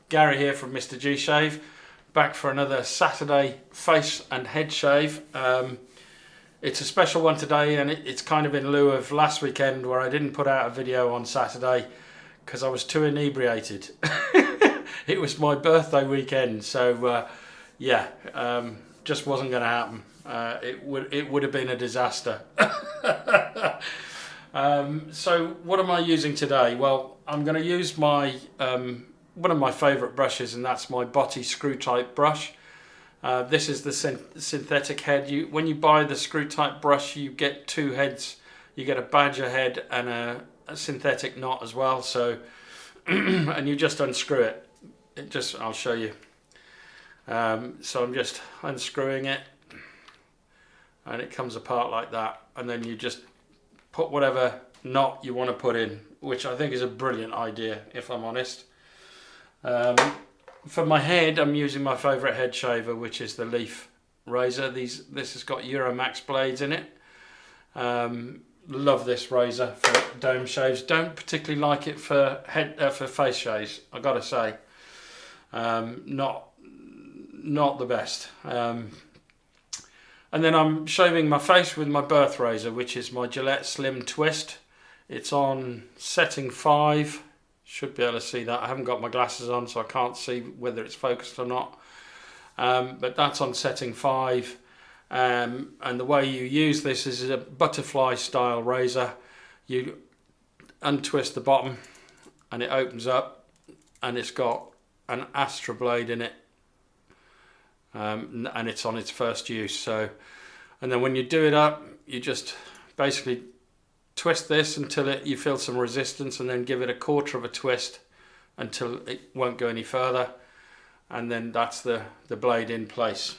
Gary here from Mr. G Shave, back for another Saturday face and head shave. It's a special one today, and it's kind of in lieu of last weekend where I didn't put out a video on Saturday because I was too inebriated. It was my birthday weekend, so just wasn't going to happen. It would have been a disaster. So what am I using today? Well, I'm going to use my one of my favourite brushes, and that's my Botti screw type brush. This is the synthetic head. When you buy the screw type brush, you get two heads. You get a badger head and a synthetic knot as well. So and you just unscrew it. I'll show you. So I'm just unscrewing it, and it comes apart like that, and then you just put whatever knot you want to put in, which I think is a brilliant idea, if I'm honest. For my head, I'm using my favourite head shaver, which is the Leaf razor. This has got Euromax blades in it. Love this razor for dome shaves. Don't particularly like it for face shaves, I gotta say. Not the best. And then I'm shaving my face with my birth razor, which is my Gillette Slim Twist. It's on setting 5. Should be able to see that. I haven't got my glasses on, so I can't see whether it's focused or not. But that's on setting 5. And the way you use this is a butterfly style razor. You untwist the bottom and it opens up, and it's got an Astra blade in it. And it's on its first use. And then when you do it up, you just basically twist this until you feel some resistance, and then give it a quarter of a twist until it won't go any further, and then that's the blade in place.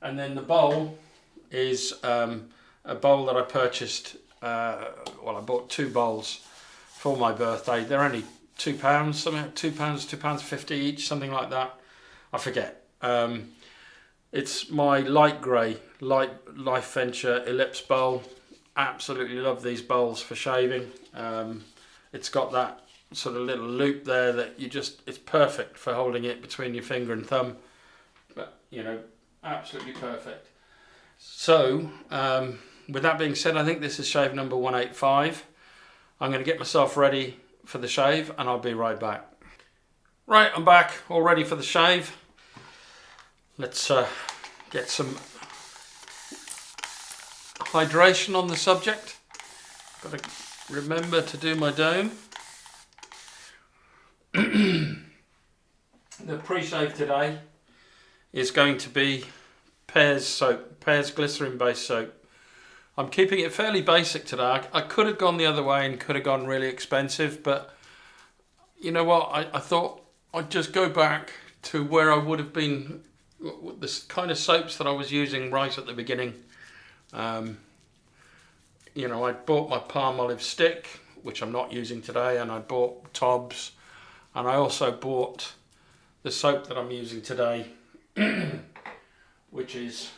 And then the bowl is a bowl that I purchased. I bought 2 bowls for my birthday. They're only £2, something like £2.50 each, something like that. I forget. It's my light grey Life Venture Ellipse bowl. Absolutely love these bowls for shaving. It's got that sort of little loop there that it's perfect for holding it between your finger and thumb. But, absolutely perfect. So, with that being said, I think this is shave number 185. I'm going to get myself ready for the shave, and I'll be right back. Right, I'm back, all ready for the shave. Let's get some hydration on the subject. Got to remember to do my dome. The pre-shave today is going to be Pears soap, Pears glycerin based soap. I'm keeping it fairly basic today. I could have gone the other way and could have gone really expensive, but you know what, I thought I'd just go back to where I would have been, the kind of soaps that I was using right at the beginning. I bought my Palmolive stick, which I'm not using today, and I bought Tobbs, and I also bought the soap that I'm using today, which is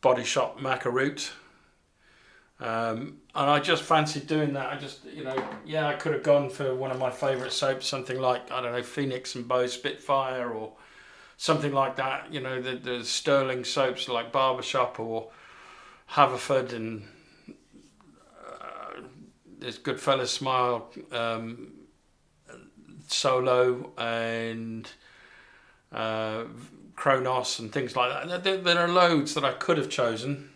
Body Shop Macaroot. And I just fancied doing that. I could have gone for one of my favourite soaps, something like, I don't know, Phoenix and Bow Spitfire or something like that. The sterling soaps like Barbershop or Haverford, and there's Goodfellas Smile, Solo, and Kronos and things like that. There are loads that I could have chosen.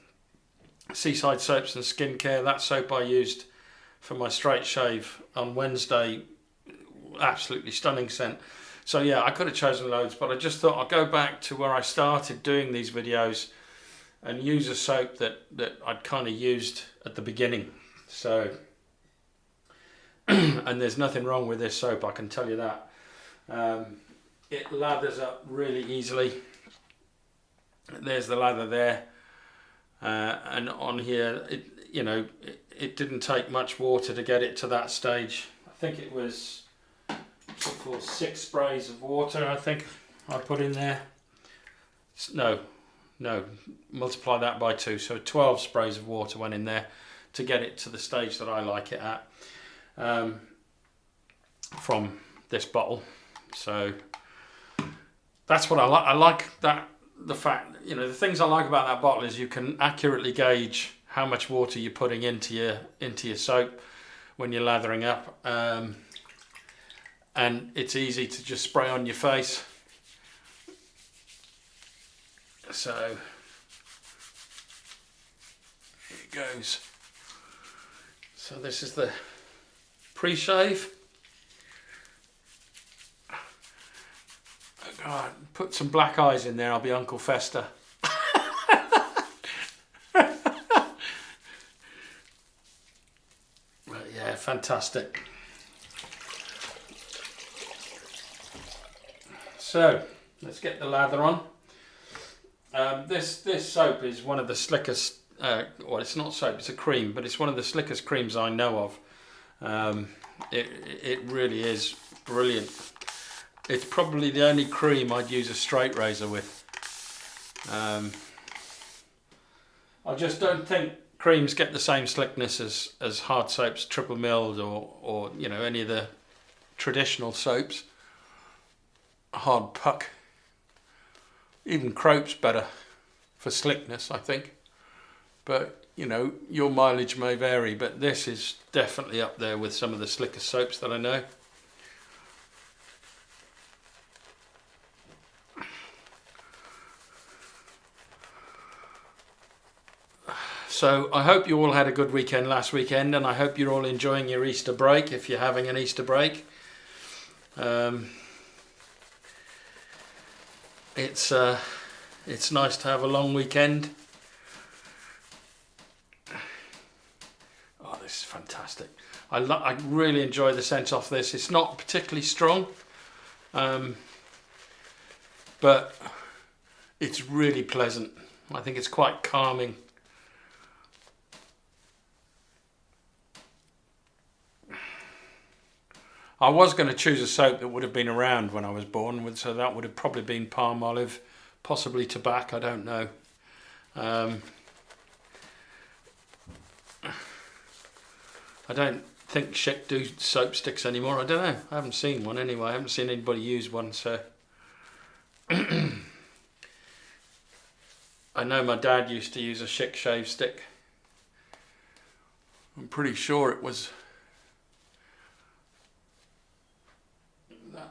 Seaside Soaps and Skincare, that soap I used for my straight shave on Wednesday, absolutely stunning scent. So yeah, I could have chosen loads, but I just thought I'd go back to where I started doing these videos and use a soap that I'd kind of used at the beginning. So, and there's nothing wrong with this soap, I can tell you that. It lathers up really easily. There's the lather there. And on here, it didn't take much water to get it to that stage. I think it was 6 sprays of water, I think I put in there. No, multiply that by 2, so 12 sprays of water went in there to get it to the stage that I like it at. From this bottle. So that's what I like. I like that, the fact, you know, the things I like about that bottle is you can accurately gauge how much water you're putting into your soap when you're lathering up, and it's easy to just spray on your face. So here it goes. So this is the pre-shave. God, put some black eyes in there, I'll be Uncle Fester. But yeah, fantastic. So let's get the lather on. This soap is one of the slickest. Well, it's not soap; it's a cream, but it's one of the slickest creams I know of. It really is brilliant. It's probably the only cream I'd use a straight razor with. I just don't think creams get the same slickness as hard soaps, triple milled, or you know, any of the traditional soaps. Hard puck. Even Crope's better for slickness, I think. But you know, your mileage may vary, but this is definitely up there with some of the slickest soaps that I know. So I hope you all had a good weekend last weekend, and I hope you're all enjoying your Easter break if you're having an Easter break. It's nice to have a long weekend. Oh, this is fantastic. I really enjoy the scent off this. It's not particularly strong, but it's really pleasant. I think it's quite calming. I was going to choose a soap that would have been around when I was born, so that would have probably been Palmolive, possibly Tobacco, I don't know. I don't think Schick do soap sticks anymore, I don't know. I haven't seen one anyway, I haven't seen anybody use one, so. I know my dad used to use a Schick shave stick. I'm pretty sure it was...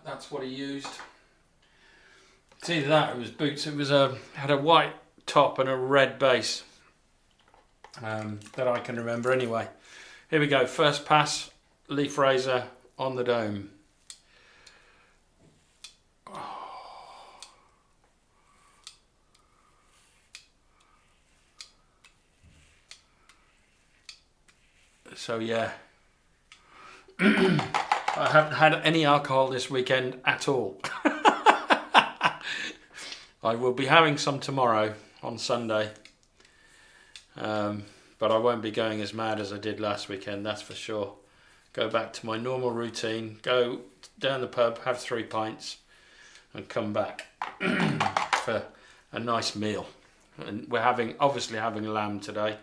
That's what he used. It's either that or it was Boots. It was had a white top and a red base, that I can remember anyway. Here we go. First pass, leaf razor on the dome. So yeah. I haven't had any alcohol this weekend at all. I will be having some tomorrow on Sunday, but I won't be going as mad as I did last weekend, that's for sure. Go back to my normal routine, go down the pub, have 3 pints and come back for a nice meal. And we're obviously having lamb today.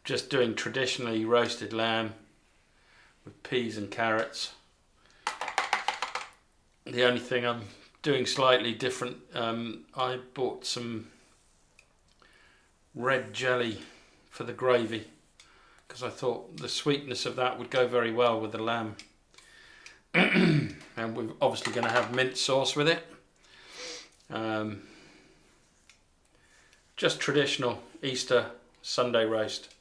Just doing traditionally roasted lamb with peas and carrots. The only thing I'm doing slightly different, I bought some red jelly for the gravy because I thought the sweetness of that would go very well with the lamb. And we're obviously going to have mint sauce with it. Just traditional Easter Sunday roast.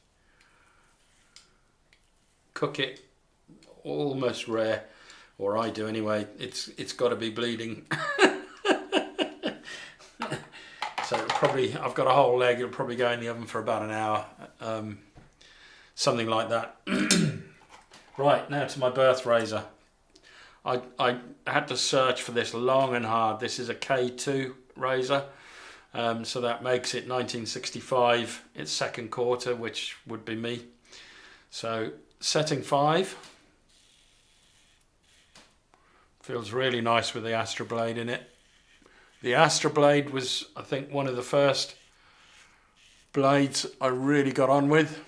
Cook it almost rare, or I do anyway. It's got to be bleeding. So probably, I've got a whole leg, it'll probably go in the oven for about an hour, something like that. Right, now to my birth razor. I had to search for this long and hard. This is a K2 razor, so that makes it 1965, its second quarter, which would be me. So setting 5. Feels really nice with the Astroblade in it. The Astroblade was, I think, one of the first blades I really got on with.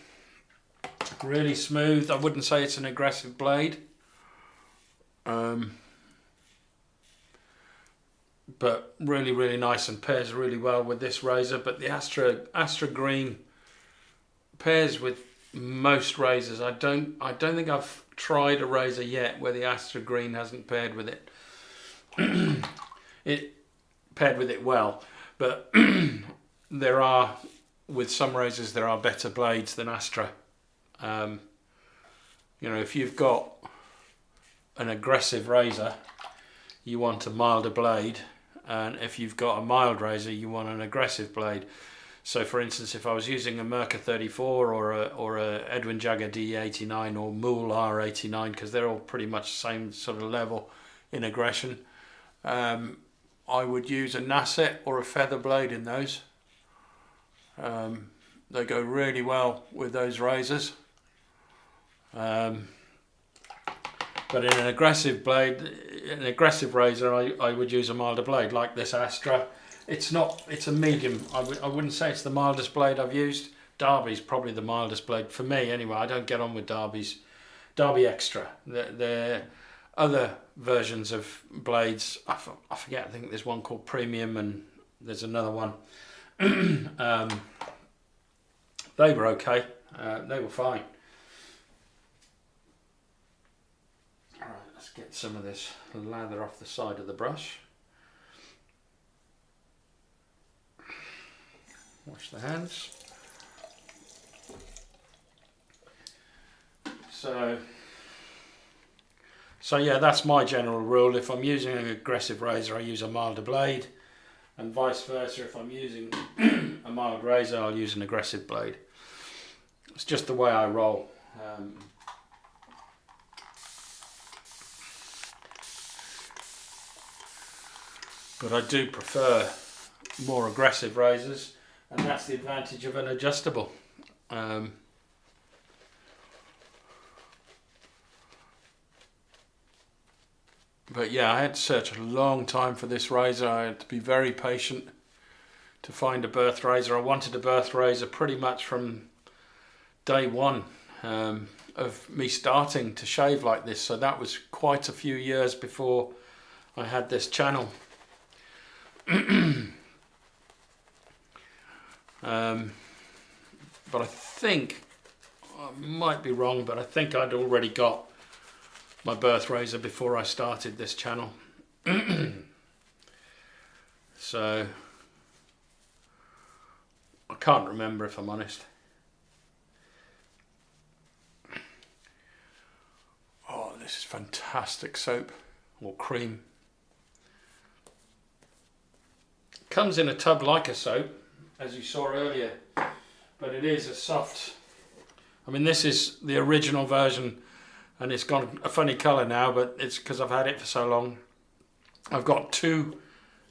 Really smooth. I wouldn't say it's an aggressive blade. But really, really nice and pairs really well with this razor. But the Astra Green pairs with most razors. I don't think I've tried a razor yet where the Astra Green hasn't paired with it. It paired with it well, but there are, with some razors, there are better blades than Astra. You know, if you've got an aggressive razor, you want a milder blade, and if you've got a mild razor, you want an aggressive blade. So, for instance, if I was using a Mirka 34 or a Edwin Jagger D89 or Mool R89, because they're all pretty much the same sort of level in aggression, I would use a Nasset or a feather blade in those. They go really well with those razors. But in an aggressive blade, an aggressive razor, I would use a milder blade like this Astra. It's a medium. I wouldn't say it's the mildest blade I've used. Derby's probably the mildest blade for me anyway. I don't get on with Derby's. Derby Extra. They're other versions of blades. I forget, I think there's one called Premium and there's another one. They were okay. They were fine. Alright, let's get some of this lather off the side of the brush. Wash the hands. So yeah, that's my general rule. If I'm using an aggressive razor, I use a milder blade, and vice versa. If I'm using a mild razor, I'll use an aggressive blade. It's just the way I roll. But I do prefer more aggressive razors, and that's the advantage of an adjustable. But yeah, I had to search a long time for this razor. I had to be very patient to find a birth razor. I wanted a birth razor pretty much from day one of me starting to shave like this. So that was quite a few years before I had this channel. But I think, I might be wrong, but I think I'd already got my birth razor before I started this channel. So I can't remember, if I'm honest. Oh, this is fantastic soap or cream. Comes in a tub like a soap, as you saw earlier, but it is a soft. I mean, this is the original version, and it's got a funny colour now, but it's because I've had it for so long. I've got two,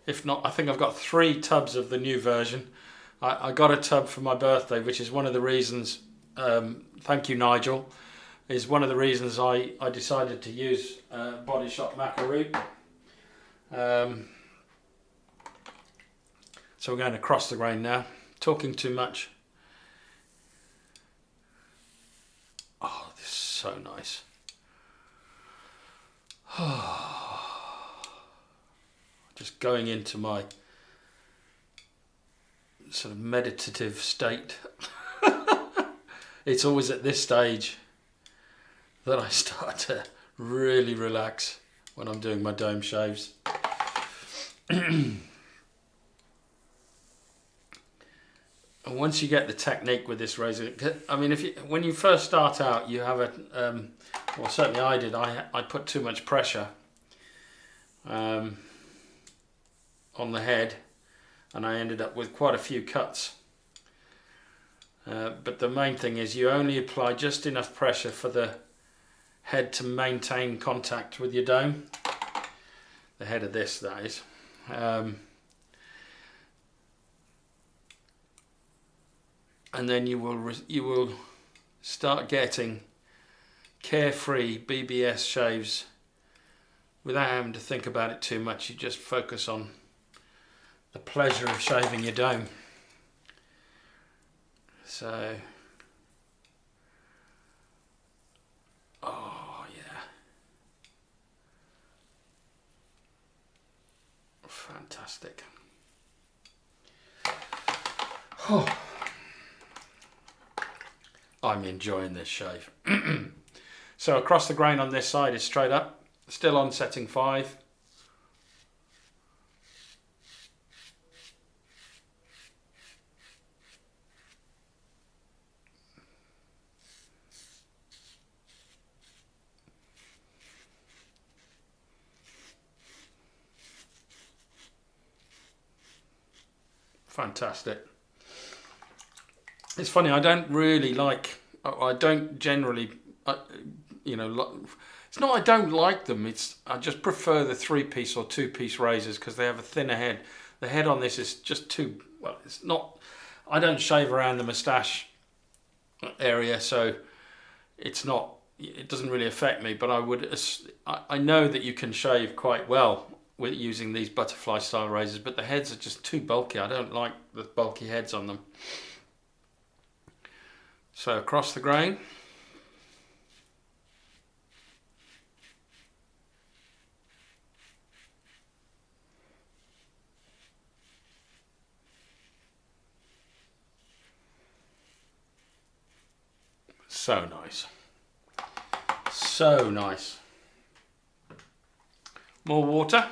if not, I think I've got 3 tubs of the new version. I got a tub for my birthday, which is one of the reasons, thank you Nigel, is one of the reasons I decided to use Body Shop Macaroon. So we're going across the grain now. Talking too much. Oh, this is so nice. Just going into my sort of meditative state. It's always at this stage that I start to really relax when I'm doing my dome shaves. And once you get the technique with this razor, I mean, when you first start out, you have a, well, certainly I did. I put too much pressure on the head, and I ended up with quite a few cuts. But the main thing is you only apply just enough pressure for the head to maintain contact with your dome. The head of this, that is. And then you will start getting carefree BBS shaves without having to think about it too much. You just focus on the pleasure of shaving your dome. So Fantastic. Oh, I'm enjoying this shave. So across the grain on this side is straight up, still on setting 5. Fantastic. It's funny, I don't generally, it's not I don't like them, I just prefer the 3-piece or 2-piece razors because they have a thinner head. The head on this is just too, well, it's not, I don't shave around the moustache area, so it doesn't really affect me, but I know that you can shave quite well with using these butterfly style razors, but the heads are just too bulky. I don't like the bulky heads on them. So across the grain. So nice. So nice. More water.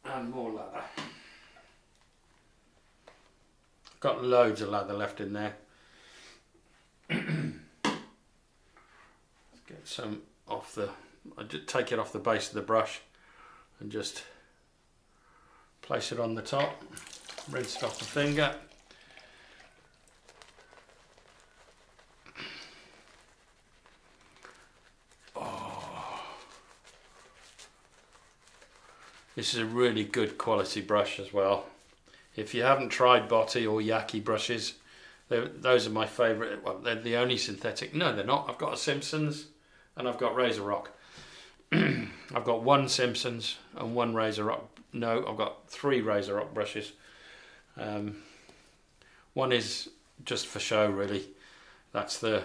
And more lather. Got loads of lather left in there. Let's get some off I did take it off the base of the brush and just place it on the top. Rinse it off the finger. This is a really good quality brush as well. If you haven't tried Botti or Yaqi brushes, those are my favourite. Well, they're the only synthetic. No, they're not. I've got a Simpsons and I've got RazoRock. I've got one Simpsons and one RazoRock. No, I've got 3 RazoRock brushes. One is just for show, really. That's the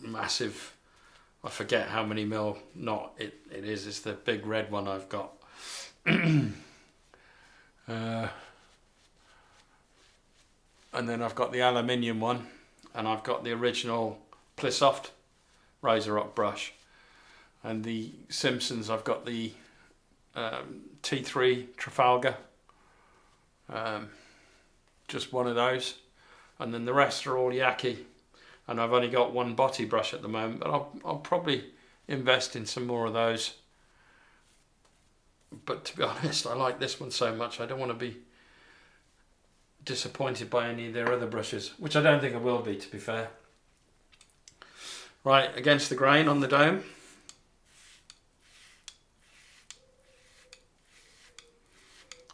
massive, I forget how many mil knot it is. It's the big red one I've got. And then I've got the aluminium one, and I've got the original Plissoft RazoRock brush. And the Simpsons, I've got the T3 Trafalgar, just one of those. And then the rest are all Yaqi. And I've only got one Botti brush at the moment, but I'll probably invest in some more of those. But to be honest, I like this one so much, I don't want to be disappointed by any of their other brushes, which I don't think I will be, to be fair. Right, against the grain on the dome.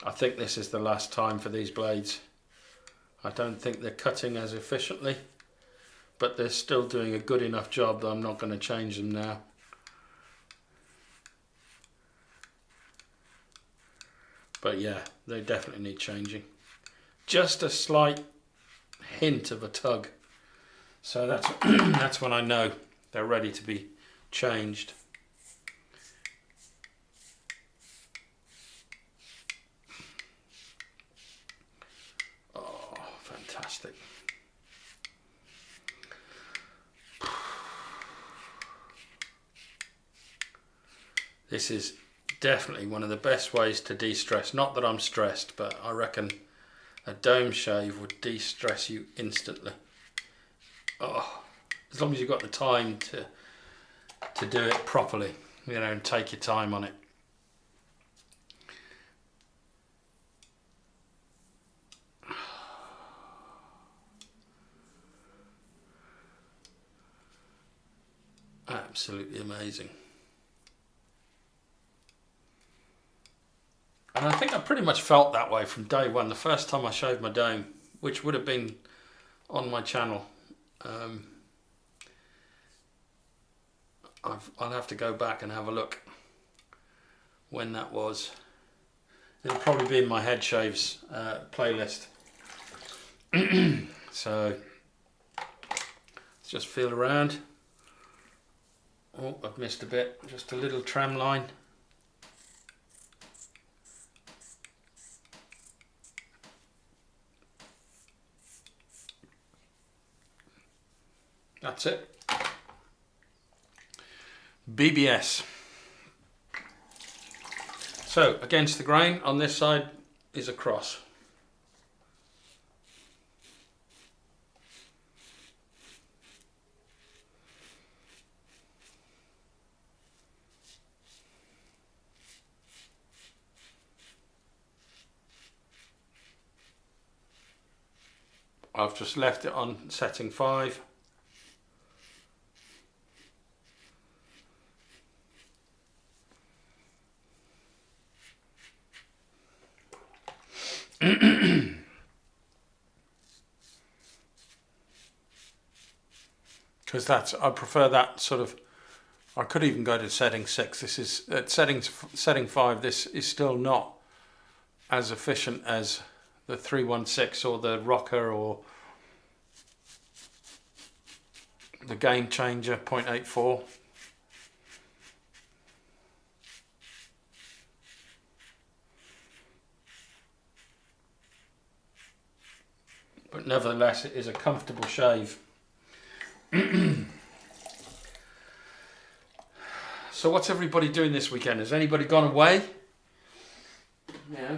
I think this is the last time for these blades. I don't think they're cutting as efficiently, but they're still doing a good enough job that I'm not going to change them now. But yeah, they definitely need changing. Just a slight hint of a tug. So that's that's when I know they're ready to be changed. Oh, fantastic. This is definitely one of the best ways to de-stress. Not that I'm stressed, but I reckon a dome shave would de-stress you instantly. Oh, as long as you've got the time to do it properly, and take your time on it. Absolutely amazing. And I think I pretty much felt that way from day one. The first time I shaved my dome, which would have been on my channel. I'll have to go back and have a look when that was. It'll probably be in my head shaves playlist. So let's just feel around. Oh, I've missed a bit. Just a little tram line. That's it. BBS. So against the grain on this side is a cross. I've just left it on setting 5. Because I prefer that sort of, I could even go to setting 6. This is, at setting 5, this is still not as efficient as the 316 or the Rocker or the Game Changer 0.84. But nevertheless, it is a comfortable shave. So what's everybody doing this weekend? Has anybody gone away? Yeah.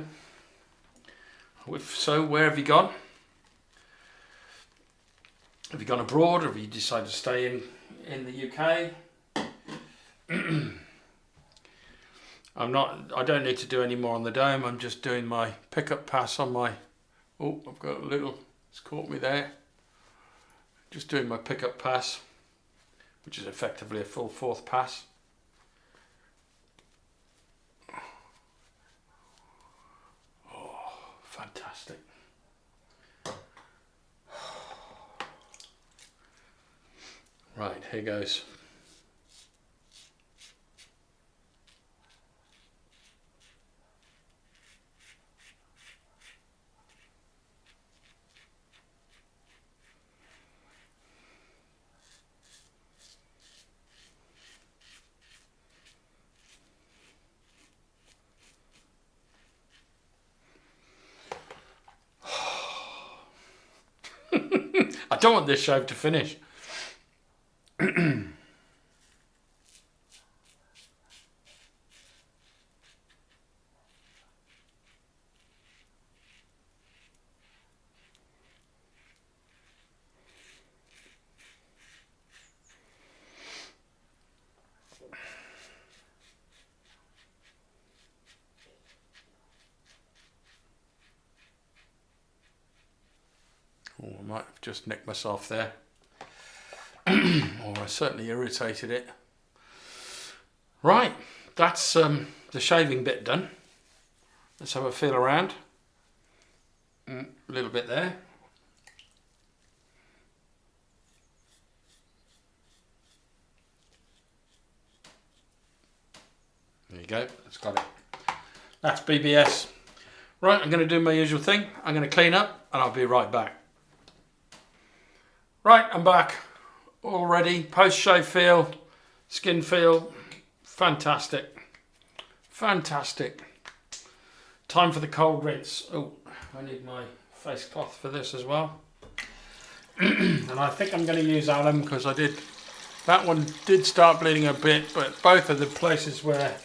If so, where have you gone? Have you gone abroad, or have you decided to stay in the UK? I don't need to do any more on the dome. I'm just doing my pickup pass on my, oh, I've got a little, it's caught me there. Just doing my pickup pass, which is effectively a full 4th pass. Oh, fantastic. Right, here goes. I don't want this shave to finish. Oh, I might have just nicked myself there. Or I certainly irritated it. Right, that's the shaving bit done. Let's have a feel around. A little bit there. There you go, that's got it. That's BBS. Right, I'm going to do my usual thing. I'm going to clean up and I'll be right back. Right, I'm back. All ready. Post-shave feel, skin feel, fantastic. Fantastic. Time for the cold rinse. Oh, I need my face cloth for this as well. And I think I'm going to use alum because that one did start bleeding a bit, but both of the places where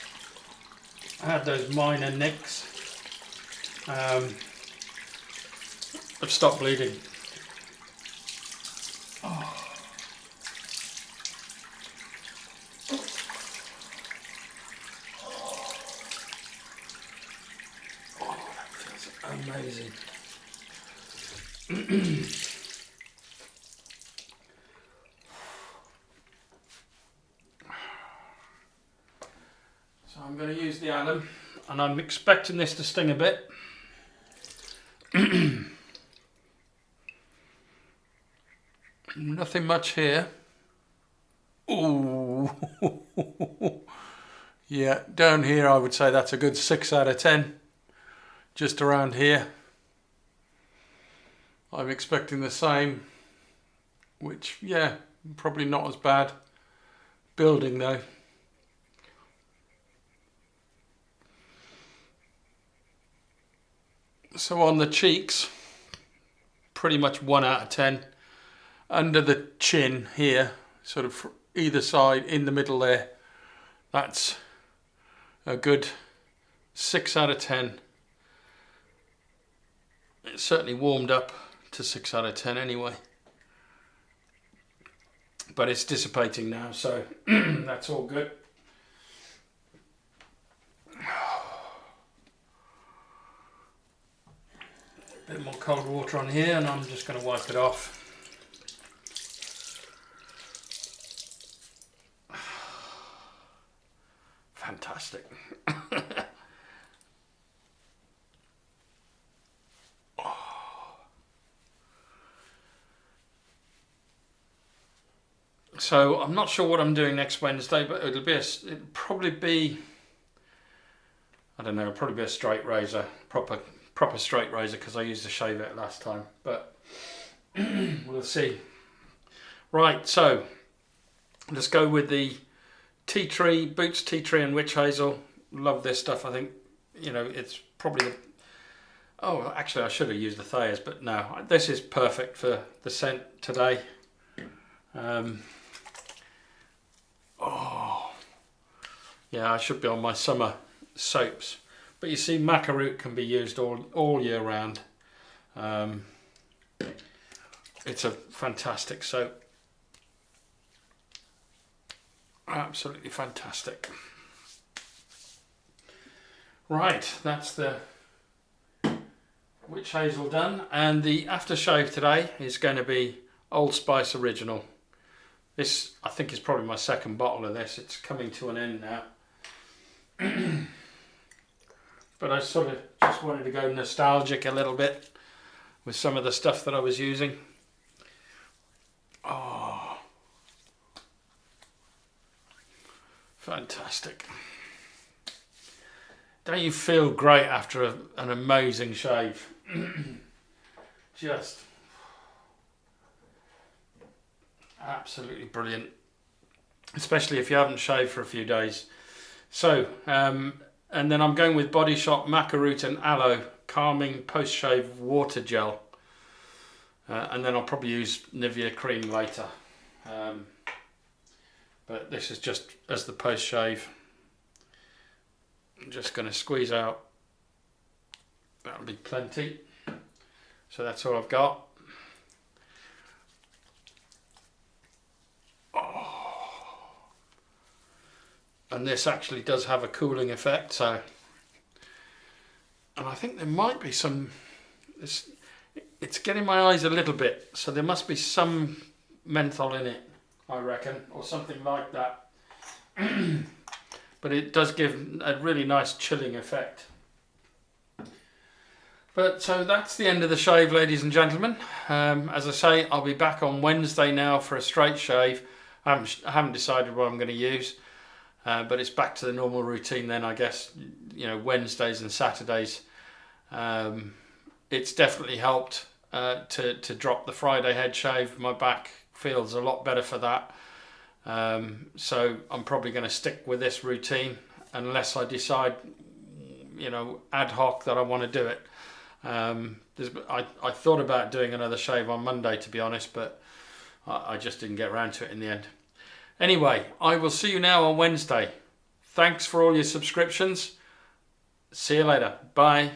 I had those minor nicks have stopped bleeding. Oh. Oh, that feels amazing. So I'm going to use the alum, and I'm expecting this to sting a bit. Nothing much here. Ooh. Yeah, down here I would say that's a good 6 out of 10. Just around here. I'm expecting the same, which, yeah, probably not as bad. building though. So on the cheeks, pretty much 1 out of 10. Under the chin here, sort of either side, in the middle there, that's a good 6 out of 10. It's certainly warmed up to 6 out of 10 anyway. But it's dissipating now, so that's all good. A bit more cold water on here, and I'm just going to wipe it off. Fantastic. So I'm not sure what I'm doing next Wednesday, but it'll probably be, I don't know, it'll probably be a straight razor, proper straight razor, because I used to shave it last time, but we'll see. Right, so let's go with the tea tree, Boots Tea Tree and Witch Hazel. Love this stuff. I think, you know, it's probably oh, actually I should have used the Thayers, but no, this is perfect for the scent today. Oh, yeah, I should be on my summer soaps. But you see, maca root can be used all year round. It's a fantastic soap. Absolutely fantastic. Right, that's the Witch Hazel done. And the aftershave today is going to be Old Spice Original. This, I think, is probably my second bottle of this. It's coming to an end now. But I sort of just wanted to go nostalgic a little bit with some of the stuff that I was using. Oh, fantastic. Don't you feel great after an amazing shave? Just absolutely brilliant, especially if you haven't shaved for a few days. So, and then I'm going with Body Shop Maca Root and Aloe Calming Post-Shave Water Gel. And then I'll probably use Nivea cream later. But this is just as the post-shave. I'm just going to squeeze out. That'll be plenty. So that's all I've got. And this actually does have a cooling effect, so, and I think there might be some, it's getting my eyes a little bit, so there must be some menthol in it, I reckon, or something like that. But it does give a really nice chilling effect. But so that's the end of the shave, ladies and gentlemen. As I say, I'll be back on Wednesday now for a straight shave. I haven't decided what I'm going to use. But it's back to the normal routine then, I guess, you know, Wednesdays and Saturdays. It's definitely helped to drop the Friday head shave. My back feels a lot better for that. So I'm probably going to stick with this routine unless I decide, you know, ad hoc that I want to do it. I thought about doing another shave on Monday, to be honest, but I just didn't get around to it in the end. Anyway, I will see you now on Wednesday. Thanks for all your subscriptions. See you later. Bye.